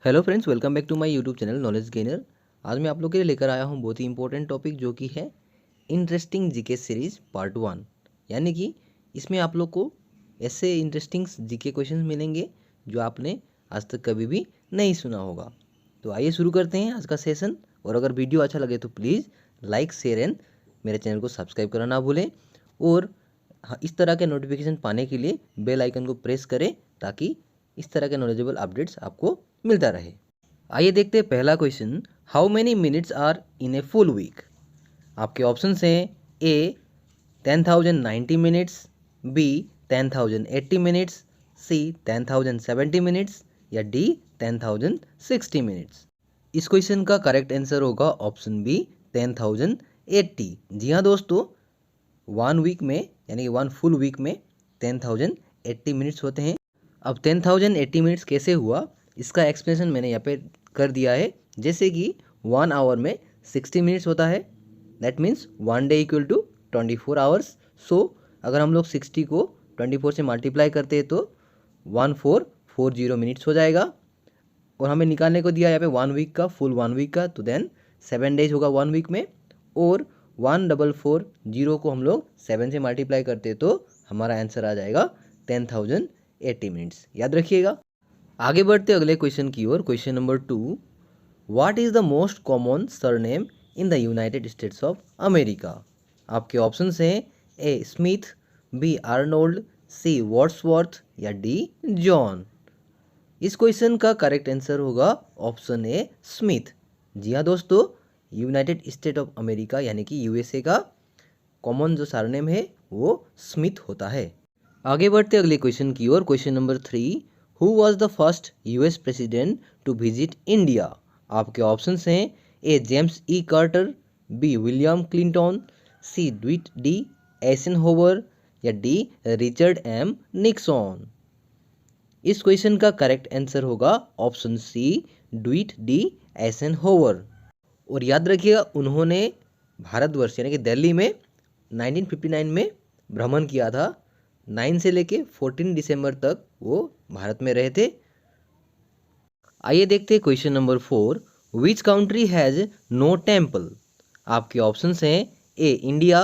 Hello friends, welcome back to my YouTube channel knowledge gainer. आज मैं आप लोग के लिए लेकर आया हूँ बहुत ही इंपॉर्टेंट टॉपिक जो कि है इंटरेस्टिंग जीके सीरीज पार्ट 1। यानी कि इसमें आप लोग को ऐसे इंटरेस्टिंग जीके क्वेश्चंस मिलेंगे जो आपने आज तक कभी भी नहीं सुना होगा। तो आइए शुरू करते हैं आज का सेशन। और अगर वीडियो अच्छा लगे तो प्लीज़ लाइक शेयर एंड मेरे चैनल को सब्सक्राइब करना ना भूलें। और हाँ, इस तरह के नोटिफिकेशन पाने के लिए बेल आइकन को प्रेस करें ताकि इस तरह के नॉलेजेबल अपडेट्स आपको मिलता रहे। आइए देखते हैं पहला question. How many minutes are in a full week? आपके ऑप्शन हैं A 10,090 minutes, B 10,080 minutes, C 10,070 minutes या डी 10,060 मिनट्स। इस क्वेश्चन का करेक्ट आंसर होगा ऑप्शन बी 10,080। जी हाँ दोस्तों, 1 वीक में यानी कि 1 फुल वीक में 10,080 मिनट्स होते हैं। अब 10,080 मिनट्स कैसे हुआ इसका एक्सप्लेनेशन मैंने यहाँ पे कर दिया है। जैसे कि 1 आवर में 60 मिनट्स होता है, that means 1 day equal to 24 hours. So अगर हम लोग 60 को 24 से मल्टीप्लाई करते हैं तो 1440 मिनट्स हो जाएगा। और हमें निकालने को दिया यहाँ पे 1 वीक का, फुल 1 वीक का, तो देन 7 डेज होगा 1 वीक में। और 1440 को हम लोग 7 से मल्टीप्लाई करते हैं तो हमारा आंसर आ जाएगा 10,080 मिनट्स। याद रखिएगा। आगे बढ़ते अगले क्वेश्चन की ओर। Question number 2, what is the most common surname in the United States of America? आपके ऑप्शन हैं A Smith, B Arnold, C Wordsworth या डी जॉन। इस क्वेश्चन का करेक्ट आंसर होगा ऑप्शन ए स्मिथ। जी हाँ दोस्तों, यूनाइटेड स्टेट ऑफ अमेरिका यानी कि यूएसए का कॉमन जो सरनेम है वो स्मिथ होता है। आगे बढ़ते अगले क्वेश्चन की ओर। Question number 3, who was the first US president to visit India? आपके ऑप्शन हैं A James E Carter, B William Clinton, C Dwight D Eisenhower या डी रिचर्ड एम निक्सन। इस क्वेश्चन का करेक्ट आंसर होगा option C Dwight D Eisenhower. और याद रखिएगा, उन्होंने भारतवर्ष यानी कि दिल्ली में 1959 में भ्रमण किया था। 9 से लेके 14 दिसंबर तक वो भारत में रहे थे। आइए देखते हैं question number 4, which country has no temple? आपके ऑप्शंस हैं A India,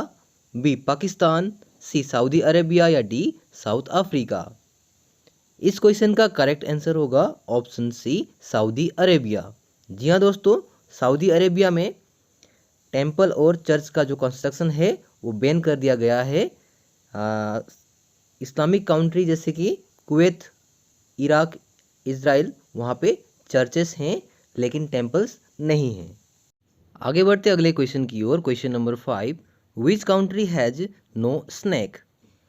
B Pakistan, C Saudi Arabia या डी साउथ अफ्रीका। इस क्वेश्चन का करेक्ट आंसर होगा ऑप्शन सी सऊदी अरेबिया। जी हाँ दोस्तों, सऊदी अरेबिया में टेम्पल और चर्च का जो कंस्ट्रक्शन है वो बैन कर दिया गया है। इस्लामिक कंट्री जैसे कि कुवैत, इराक, इज़राइल, वहाँ पे चर्चेस हैं लेकिन टेम्पल्स नहीं हैं। आगे बढ़ते अगले क्वेश्चन की ओर। Question number 5, which country has no snack?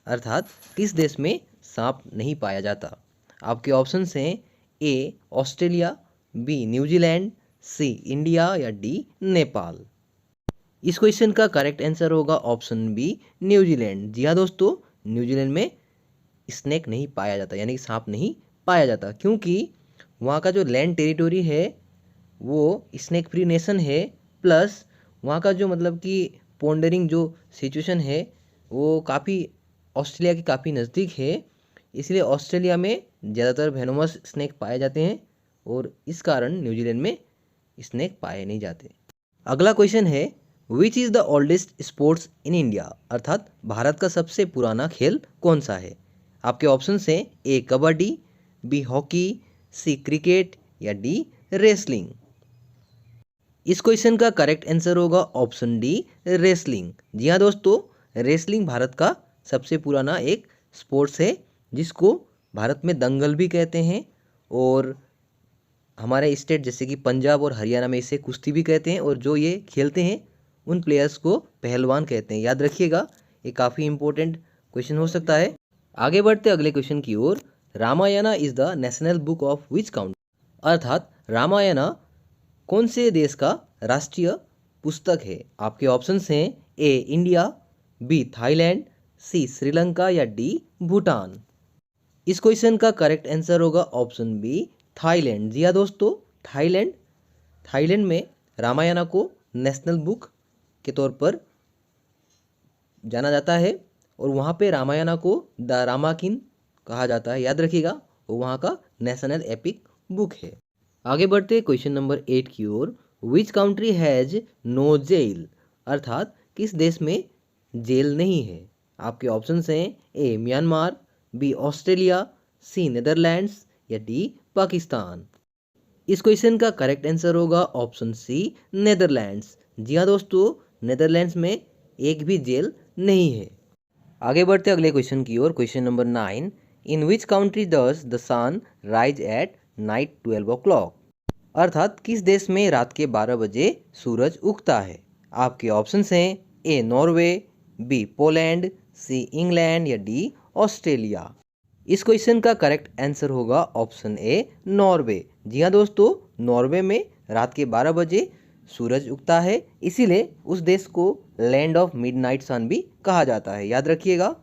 अर्थात किस देश में सांप नहीं पाया जाता? आपके ऑप्शंस हैं A Australia, B New Zealand, C India या डी नेपाल। इस क्वेश्चन का करेक्ट आंसर होगा ऑप्शन बी न्यूजीलैंड। जी हाँ दोस्तों, न्यूजीलैंड में स्नेक नहीं पाया जाता यानी कि सांप नहीं पाया जाता, क्योंकि वहाँ का जो लैंड टेरिटोरी है वो स्नेक फ्री नेशन है। प्लस वहाँ का जो मतलब कि पोंडरिंग जो सिचुएशन है वो काफ़ी ऑस्ट्रेलिया के काफ़ी नज़दीक है। इसलिए ऑस्ट्रेलिया में ज़्यादातर वेनोमस स्नेक पाए जाते हैं और इस कारण न्यूजीलैंड में स्नेक पाए नहीं जाते। अगला क्वेश्चन है, which is the oldest sports in India? अर्थात भारत का सबसे पुराना खेल कौन सा है? आपके ऑप्शन हैं ए कबड्डी, बी हॉकी, सी क्रिकेट या डी रेसलिंग। इस क्वेश्चन का करेक्ट आंसर होगा ऑप्शन डी रेसलिंग। जी हाँ दोस्तों, रेसलिंग भारत का सबसे पुराना एक स्पोर्ट्स है जिसको भारत में दंगल भी कहते हैं। और हमारे स्टेट जैसे कि पंजाब और हरियाणा में इसे कुश्ती भी कहते हैं। और जो ये खेलते हैं उन प्लेयर्स को पहलवान कहते हैं। याद रखिएगा, ये काफ़ी इंपॉर्टेंट क्वेश्चन हो सकता है। आगे बढ़ते अगले क्वेश्चन की ओर। Ramayana is the national book of which country? अर्थात रामायणा कौन से देश का राष्ट्रीय पुस्तक है? आपके ऑप्शंस हैं ए इंडिया, बी थाईलैंड, सी श्रीलंका या डी भूटान। इस क्वेश्चन का करेक्ट आंसर होगा ऑप्शन बी थाईलैंड। जी हाँ दोस्तों, थाईलैंड में रामायणा को नेशनल बुक के तौर पर जाना जाता है और वहाँ पे रामायणा को द रामाकिन कहा जाता है। याद रखिएगा, वो वहाँ का नेशनल एपिक बुक है। आगे बढ़ते क्वेश्चन नंबर 8 की ओर। Which country has no jail, अर्थात किस देश में जेल नहीं है। आपके ऑप्शंस हैं ए म्यांमार, बी ऑस्ट्रेलिया, सी नीदरलैंड्स या डी पाकिस्तान। इस क्वेश्चन का करेक्ट आंसर होगा ऑप्शन सी नीदरलैंड्स। जी हाँ दोस्तों, नीदरलैंड्स में एक भी जेल नहीं है। आगे बढ़ते अगले क्वेश्चन की ओर। Question number 9, in which country does the sun rise at night 12 o'clock, अर्थात किस देश में रात के 12 बजे सूरज उगता है। आपके ऑप्शंस हैं A Norway, B Poland, C England या डी ऑस्ट्रेलिया। इस क्वेश्चन का करेक्ट आंसर होगा ऑप्शन ए नॉर्वे। जी हाँ दोस्तों, नॉर्वे में रात के 12 बजे सूरज उगता है, इसीलिए उस देश को लैंड ऑफ मिडनाइट सन भी कहा जाता है, याद रखिएगा।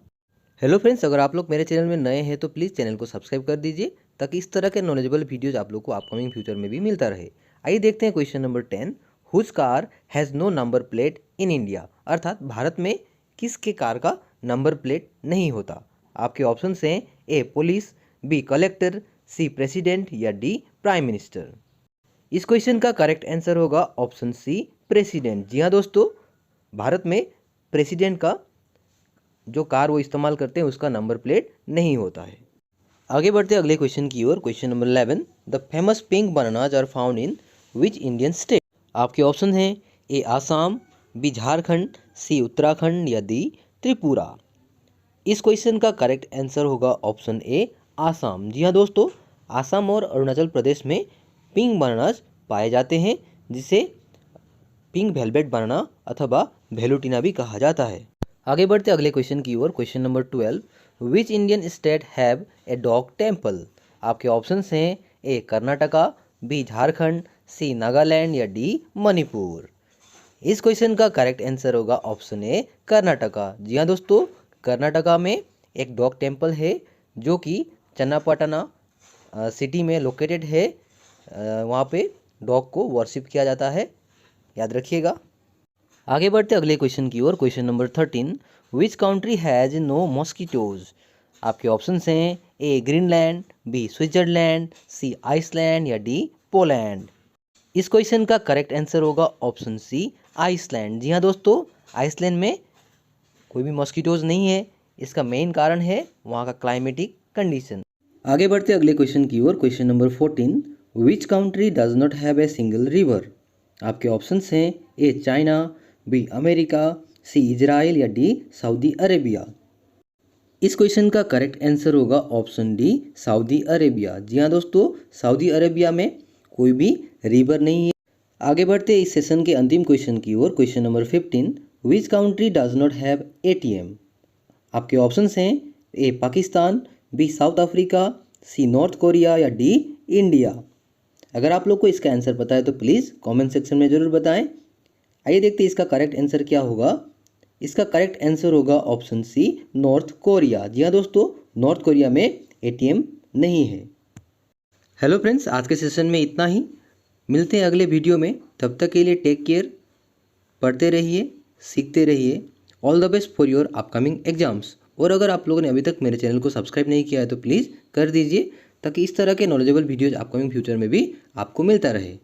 हेलो फ्रेंड्स, अगर आप लोग मेरे चैनल में नए हैं तो प्लीज़ चैनल को सब्सक्राइब कर दीजिए ताकि इस तरह के नॉलेजेबल वीडियोज आप लोग को अपकमिंग फ्यूचर में भी मिलता रहे। आइए देखते हैं question number 10, whose car has no number plate in India, अर्थात भारत में किसके कार का नंबर प्लेट नहीं होता। आपके ऑप्शन हैं ए पुलिस, बी कलेक्टर, सी प्रेसिडेंट या डी प्राइम मिनिस्टर। इस क्वेश्चन का करेक्ट आंसर होगा ऑप्शन सी प्रेसिडेंट। जी हाँ दोस्तों, भारत में प्रेसिडेंट का जो कार वो इस्तेमाल करते हैं उसका नंबर प्लेट नहीं होता है। आगे बढ़ते अगले क्वेश्चन की ओर। Question number 11, the famous pink bananas are found in which Indian state. आपके ऑप्शन हैं A Assam, B Jharkhand, C Uttarakhand या डी त्रिपुरा। इस क्वेश्चन का करेक्ट आंसर होगा ऑप्शन ए आसाम। जी हाँ दोस्तों, आसाम और अरुणाचल प्रदेश में पिंक बनानाज पाए जाते हैं, जिसे पिंक वेलवेट बनाना अथवा वेलुटिना भी कहा जाता है। आगे बढ़ते अगले क्वेश्चन की ओर। Question number 12, which Indian state have a dog temple. आपके ऑप्शंस हैं A Karnataka, B Jharkhand, C Nagaland या डी मणिपुर। इस क्वेश्चन का करेक्ट आंसर होगा ऑप्शन ए कर्नाटका। जी हाँ दोस्तों, कर्नाटका में एक डॉग टेम्पल है जो कि चन्नापटना सिटी में लोकेटेड है। वहाँ पे डॉग को वर्शिप किया जाता है, याद रखिएगा। आगे बढ़ते अगले क्वेश्चन की ओर। Question number 13, which country has no mosquitoes. आपके ऑप्शंस हैं A Greenland, B Switzerland, C Iceland या डी पोलैंड। इस क्वेश्चन का करेक्ट आंसर होगा ऑप्शन सी आइसलैंड। जी हाँ दोस्तों, आइसलैंड में कोई भी मॉस्किटोज नहीं है। इसका मेन कारण है वहाँ का क्लाइमेटिक कंडीशन। आगे बढ़ते अगले क्वेश्चन की ओर। Question number 14, which country does not have a single river. आपके ऑप्शंस हैं A China, B America, C Israel या डी सऊदी अरेबिया। इस क्वेश्चन का करेक्ट आंसर होगा ऑप्शन डी सऊदी अरेबिया। जी हाँ दोस्तों, सऊदी अरेबिया में कोई भी रिवर नहीं है। आगे बढ़ते इस सेशन के अंतिम क्वेश्चन की ओर। Question number 15, which country does not have ATM. आपके ऑप्शंस हैं A Pakistan, B South Africa, C North Korea या डी इंडिया। अगर आप लोग को इसका आंसर पता है तो प्लीज़ कमेंट सेक्शन में ज़रूर बताएं। आइए देखते हैं इसका करेक्ट आंसर क्या होगा। इसका करेक्ट आंसर होगा ऑप्शन सी नॉर्थ कोरिया। जी हाँ दोस्तों, नॉर्थ कोरिया में एटीएम नहीं है। हेलो फ्रेंड्स, आज के सेशन में इतना ही। मिलते हैं अगले वीडियो में, तब तक के लिए टेक केयर, पढ़ते रहिए, सीखते रहिए। All the best for your upcoming exams. और अगर आप लोगों ने अभी तक मेरे चैनल को सब्सक्राइब नहीं किया है तो प्लीज़ कर दीजिए ताकि इस तरह के नॉलेजेबल वीडियोज़ अपकमिंग फ्यूचर में भी आपको मिलता रहे।